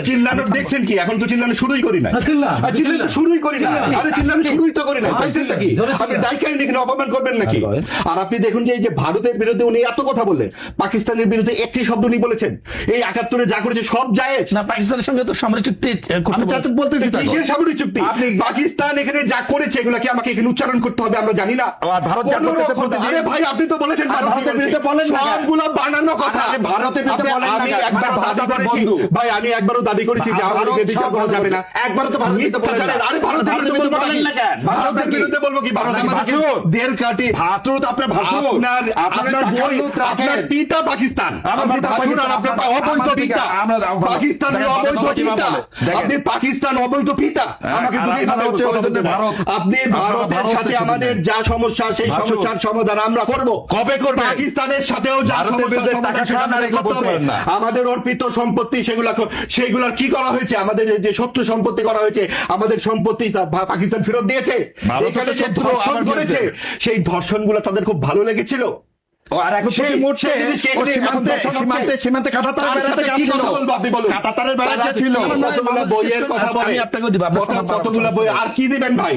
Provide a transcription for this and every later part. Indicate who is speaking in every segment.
Speaker 1: চিল্লানো দেখছেন কি? এখন তো চিল্লানো শুরুই করি না, চিল্লানো শুরুই করি না, আরে চিল্লানো শুরুই তো করি না। চাইছেনটা কি? আপনি দায়িত্ব এখানে অপমান করবেন নাকি? আর আপনি দেখুন যে এই যে ভারতের বিরুদ্ধে উনি এত কথা বললেন, পাকিস্তানের বিরুদ্ধে একটি শব্দ উনি বলেছেন। এই ৭১-এ যা করেছে সব জায়েজ
Speaker 2: না, পাকিস্তানের সঙ্গে তো সামরিক চুক্তি
Speaker 1: বলতেছি। কিসের সামরিক চুক্তি? পাকিস্তান এখানে যা করেছে এগুলা কি আমাকে এখানে উচ্চারণ করতে হবে? আমরা জানি না।
Speaker 3: ভারত
Speaker 1: আরে ভাই আপনি তো বলেছেন ভারতের বিরুদ্ধে বলেন, সবগুলো বানানো কথা।
Speaker 3: ভারতের বিরুদ্ধে বলেন না,
Speaker 1: একবার দাবি করেছি ভাই, আমি একবারও দাবি করেছি যে আমাদেরকে বিচার করা যাবে না।
Speaker 3: একবারও তো ভারতের বিরুদ্ধে বলেন না।
Speaker 1: আরে ভারতের বিরুদ্ধে বলেন না কেন? ভারতের বিরুদ্ধে বলবো কি? ভারত আমাদেরকে দেড় কাটি
Speaker 3: ভারত আপনার ভাষণ,
Speaker 1: আপনার বই, আপনার পিতা পাকিস্তান, আমার ভাষণ আর আপনার অবৈধ পিতা পাকিস্তানের অবৈধ পিতা। আপনি পাকিস্তান অবৈধ পিতা, আমাকে আপনি ভারতের সাথে আমাদের যা সমস্যা সেই সমস্যার সমাধান আমরা করব।
Speaker 3: কবে করবে?
Speaker 1: পাকিস্তানের সাথেও যা আমাদের অর্পিত সম্পত্তি সেগুলার কি করা হয়েছে? আমাদের যে শত্রু সম্পত্তি করা হয়েছে, আমাদের সম্পত্তি পাকিস্তান ফেরত দিয়েছে। এখানে যে ধর্ষণ করেছে সেই ধর্ষণ গুলো তাদের খুব ভালো লেগেছিল।
Speaker 3: আর এখন সীমান্তে কাঁটাতারের বেড়া ছিল,
Speaker 1: বইয়ের কথা বলে কতগুলা বই আর কি দিবেন ভাই?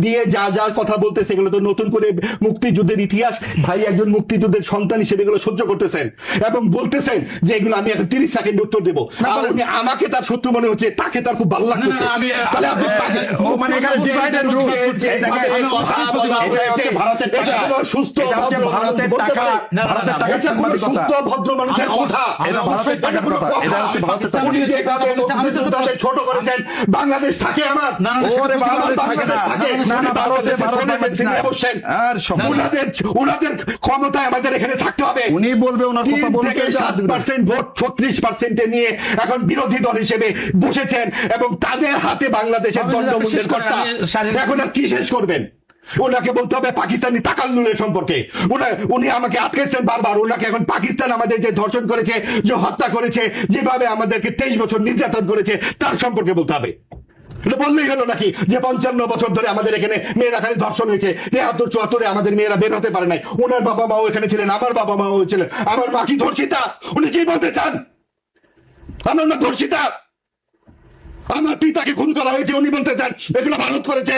Speaker 1: দিয়ে যা যা কথা বলতে সেগুলো তো নতুন করে মুক্তিযুদ্ধের ইতিহাস ভাই, একজন মুক্তিযুদ্ধের সন্তান হিসেবে এগুলো সহ্য করতেছেন এবং বলতেছেন যে এগুলো আমি এখন 30 সেকেন্ড উত্তর দেবো। আমাকে তার শত্রু মনে হচ্ছে, তাকে তার খুব ভালো লাগতেছে। তাহলে আপনি সুস্থ ভারতের টাকা, সুস্থ ভদ্র মানুষের কথা। ছোট করেছেন বাংলাদেশ থাকে আমার, ওনাদের ক্ষমতায় আমাদের এখানে থাকতে হবে।
Speaker 3: উনি বলবে ওনার কথা বলবে।
Speaker 1: 7% ভোট 36% নিয়ে এখন বিরোধী দল হিসেবে বসেছেন এবং তাদের হাতে বাংলাদেশের দণ্ডমুক্তের কর্তা। এখন আর কি শেষ করবেন? ওনাকে বলতে হবে পাকিস্তানি তাকাল্লুলের সম্পর্কে। উনি আমাকে আটকেছেন বারবার। ওনাকে এখন পাকিস্তান আমাদের যে ধর্ষণ করেছে, যে হত্যা করেছে, যেভাবে আমাদেরকে 23 বছর নির্যাতন করেছে তার সম্পর্কে বলতে হবে। বললেই হলো নাকি যে 55 বছর ধরে আমাদের এখানে মেয়েরা খালি ধর্ষণ হয়েছে, 73-74-এ আমাদের মেয়েরা বের হতে পারে নাই। ওনার বাবা মাও এখানে ছিলেন, আমার বাবা মাও ছিলেন। আমার মা কি ধর্ষিতা? উনি কি বলতে চান? আমার মা ধর্ষিতা? আমার পিতাকে খুন করা হয়েছে উনি বলতে চান এগুলো ভারত করেছে?